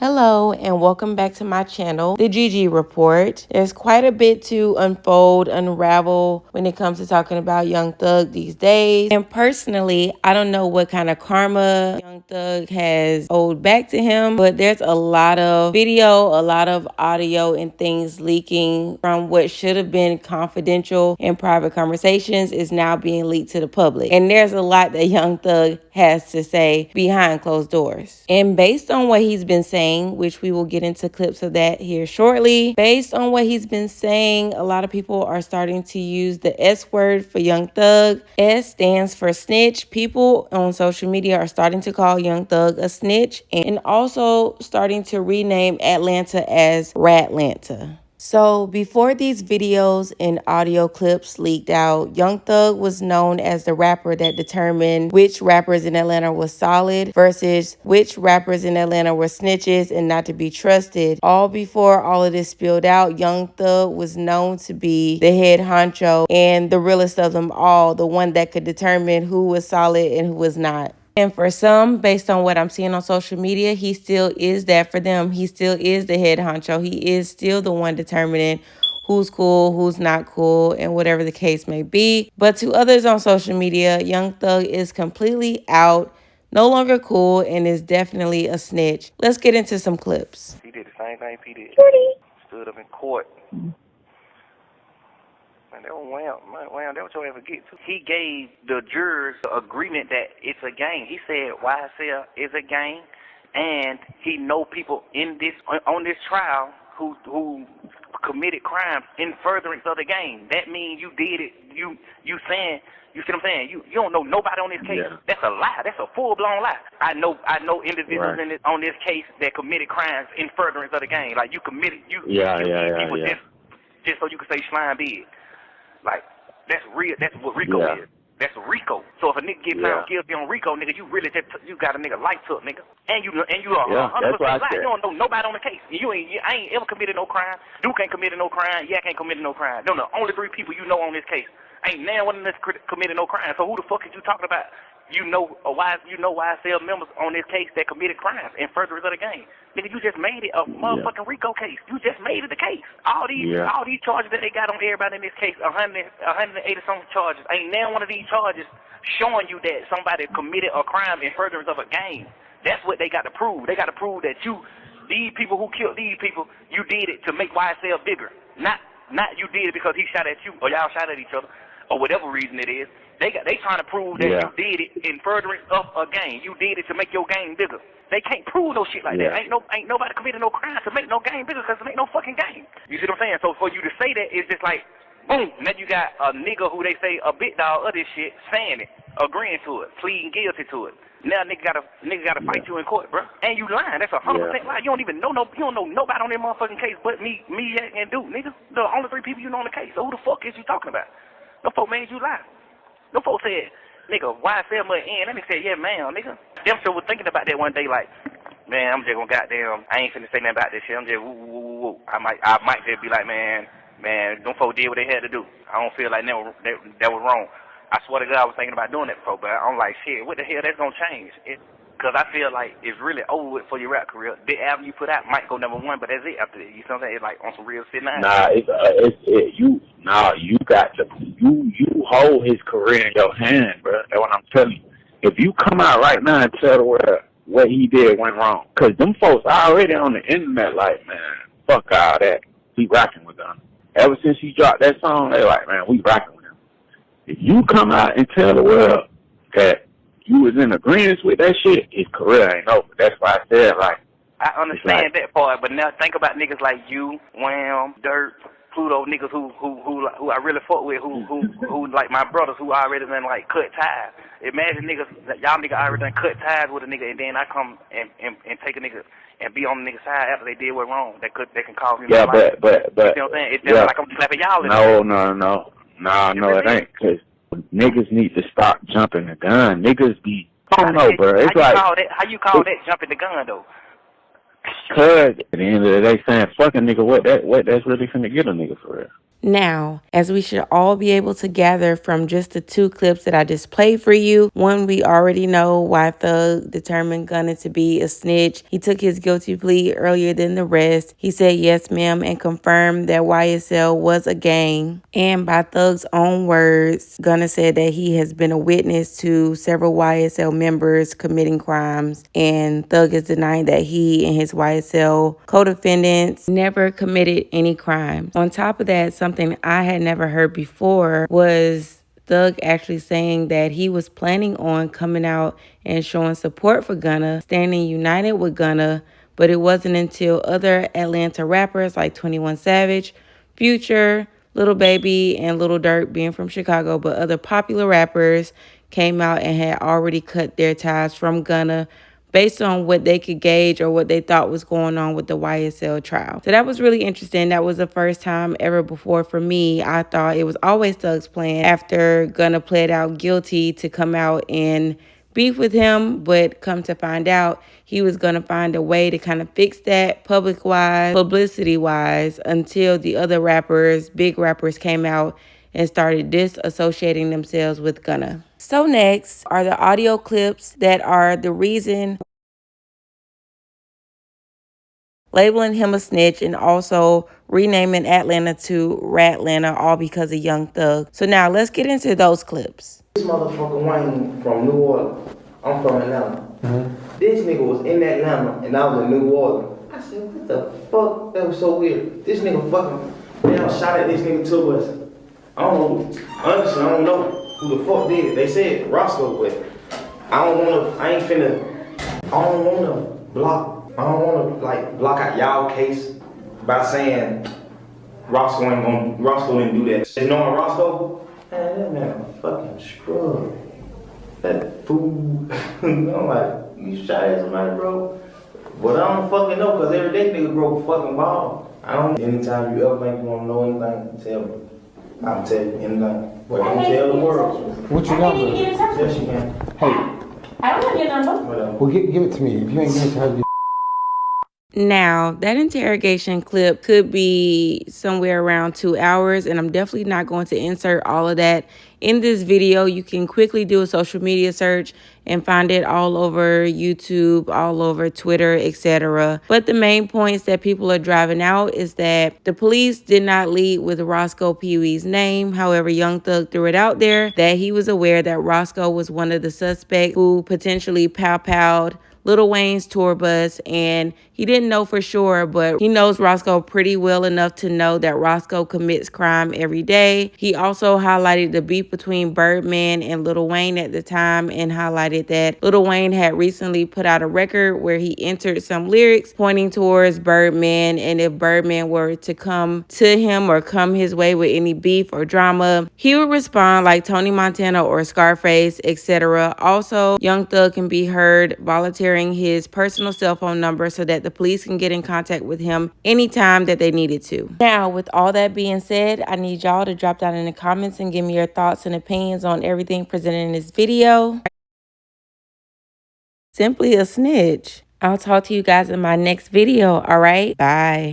Hello and welcome back to my channel, The Gigi Report. There's quite a bit to unravel when it comes to talking about Young Thug these days. And personally, I don't know what kind of karma Young Thug has owed back to him, but there's a lot of video, a lot of audio and things leaking from what should have been confidential and private conversations is now being leaked to the public. And there's a lot that Young Thug has to say behind closed doors. And based on what he's been saying, which we will get into clips of that here shortly, based on what he's been saying, a lot of people are starting to use the S word for Young Thug. S stands for snitch. People on social media are starting to call Young Thug a snitch and also starting to rename Atlanta as RATlanta. So before these videos and audio clips leaked out, Young Thug was known as the rapper that determined which rappers in Atlanta were solid versus which rappers in Atlanta were snitches and not to be trusted. All before all of this spilled out, Young Thug was known to be the head honcho and the realest of them all, the one that could determine who was solid and who was not. And for some, based on what I'm seeing on social media, he still is that for them. He still is the head honcho. He is still the one determining who's cool, who's not cool, and whatever the case may be. But to others on social media, Young Thug is completely out, no longer cool, and is definitely a snitch. Let's get into some clips. He did the same thing P did. Stood up in court. Man, that was wham, that was your ever get to. He gave the jurors the agreement that it's a gang. He said YSL is a gang, and he know people in this on this trial who committed crimes in furtherance of the gang. That means you did it. You saying, you see what I'm saying? You don't know nobody on this case. Yeah. That's a lie. That's a full-blown lie. I know individuals right. on this case that committed crimes in furtherance of the gang. Like you committed, just so you can say slime big. Like, that's real. That's what RICO is. That's RICO. So if a nigga get found guilty on RICO, nigga, you really just you got a nigga life took, nigga. And you are 100% lying. You don't know nobody on the case. I ain't ever committed no crime. Duke ain't committed no crime. Yak ain't committed no crime. Them the only three people you know on this case. Ain't now one of them committed no crime. So who the fuck is you talking about? You know YSL members on this case that committed crimes in furtherance of the game. Nigga, you just made it a motherfucking RICO case. You just made it a case. All these charges that they got on everybody in this case, 180 something charges. Ain't now one of these charges showing you that somebody committed a crime in furtherance of a game. That's what they got to prove. They got to prove that these people who killed these people, you did it to make YSL bigger. Not you did it because he shot at you or y'all shot at each other or whatever reason it is. They trying to prove that you did it in furtherance of a game. You did it to make your game bigger. They can't prove no shit like that. Ain't nobody committed no crime to make no game bigger because it ain't no fucking game. You see what I'm saying? So for you to say that, it's just like, boom, now you got a nigga who they say a big dog of this shit saying it, agreeing to it, pleading guilty to it. Now nigga gotta fight you in court, bro. And you lying. That's 100% lie. You don't even know nobody on that motherfucking case but me, and Duke, nigga. The only three people you know on the case. So who the fuck is you talking about? No folk made you lie. No folks said, nigga, YSL must end. Let me say, yeah, man, nigga. Them sure was thinking about that one day, like, man, I'm just gonna goddamn, I ain't finna say nothing about this shit. I'm just woo. I might just be like, man, them folks did what they had to do. I don't feel like that was wrong. I swear to God, I was thinking about doing that before, but I'm like, shit, what the hell that's gonna change? Because I feel like it's really over with for your rap career. The album you put out might go #1, but that's it after that. You know what I'm saying? It's like on some real shit now. You got to, you hold his career in your hand, bro. That's what I'm telling you. If you come out right now and tell the world what he did went wrong, because them folks already on the internet like, man, fuck all that. We rocking with Gunna. Ever since he dropped that song, they like, man, we rocking with him. If you come out and tell the world that you was in agreement with that shit, his career ain't over. That's why I said, like, I understand that part, but now think about niggas like you, Wham, Dirt, Pluto, niggas who I really fuck with, who like my brothers who already done like cut ties. Imagine y'all niggas already done cut ties with a nigga, and then I come and take a nigga and be on the nigga's side after they did what wrong. They can call me. Yeah, but you know what I'm saying? It's like I'm slapping y'all. No, it ain't. Cause niggas need to stop jumping the gun. Niggas be, I don't know, bro. It's like, how you call that jumping the gun though? Cause at the end of the day, saying fuck a nigga, what that's really finna get a nigga for real. Now, as we should all be able to gather from just the 2 clips that I just played for you, one, we already know why Thug determined Gunna to be a snitch. He took his guilty plea earlier than the rest. He said yes, ma'am, and confirmed that YSL was a gang. And by Thug's own words, Gunna said that he has been a witness to several YSL members committing crimes, and Thug is denying that he and his YSL co-defendants never committed any crimes. On top of that, something I had never heard before was Thug actually saying that he was planning on coming out and showing support for Gunna, standing united with Gunna, but it wasn't until other Atlanta rappers like 21 Savage, Future, Lil Baby, and Lil Durk, being from Chicago, but other popular rappers came out and had already cut their ties from Gunna based on what they could gauge or what they thought was going on with the YSL trial. So that was really interesting. That was the first time ever before for me. I thought it was always Thug's plan after Gunna pled out guilty to come out and beef with him, but come to find out he was going to find a way to kind of fix that public-wise, publicity-wise, until the other rappers, big rappers, came out and started disassociating themselves with Gunna. So next are the audio clips that are the reason labeling him a snitch and also renaming Atlanta to RATlanta, all because of Young Thug. So now let's get into those clips. This motherfucker Wayne from New Orleans. I'm from Atlanta. This nigga was in Atlanta and I was in New Orleans. I said, what the fuck? That was so weird. This nigga fucking damn shot at this nigga to us. I don't know. Honestly, I don't know who the fuck did it. They said Roscoe, but I don't wanna block out y'all case by saying Roscoe didn't do that. You know Roscoe? Man, that man a fucking scrub. That fool. I'm like, you shot at somebody, bro? But I don't fucking know, cause every day nigga broke a fucking ball. Anytime you ever think you wanna know anything, tell me. I'll tell you anything. But don't tell the world. What's your number? Yes, you can. Hey. I don't have your number. Well, give it to me. If you ain't give it to her, Now, that interrogation clip could be somewhere around 2 hours, and I'm definitely not going to insert all of that in this video. You can quickly do a social media search and find it all over YouTube, all over Twitter, etc. But the main points that people are driving out is that the police did not lead with Roscoe Peewee's name. However, Young Thug threw it out there that he was aware that Roscoe was one of the suspects who potentially pow-powed Lil Wayne's tour bus, and he didn't know for sure, but he knows Roscoe pretty well enough to know that Roscoe commits crime every day. He also highlighted the beef between Birdman and Lil Wayne at the time, and highlighted that Lil Wayne had recently put out a record where he entered some lyrics pointing towards Birdman, and if Birdman were to come to him or come his way with any beef or drama, he would respond like Tony Montana or Scarface, etc. Also, Young Thug can be heard volunteering his personal cell phone number so that the police can get in contact with him anytime that they needed to. Now, with all that being said, I need y'all to drop down in the comments and give me your thoughts and opinions on everything presented in this video. Simply a snitch. I'll talk to you guys in my next video, all right? Bye.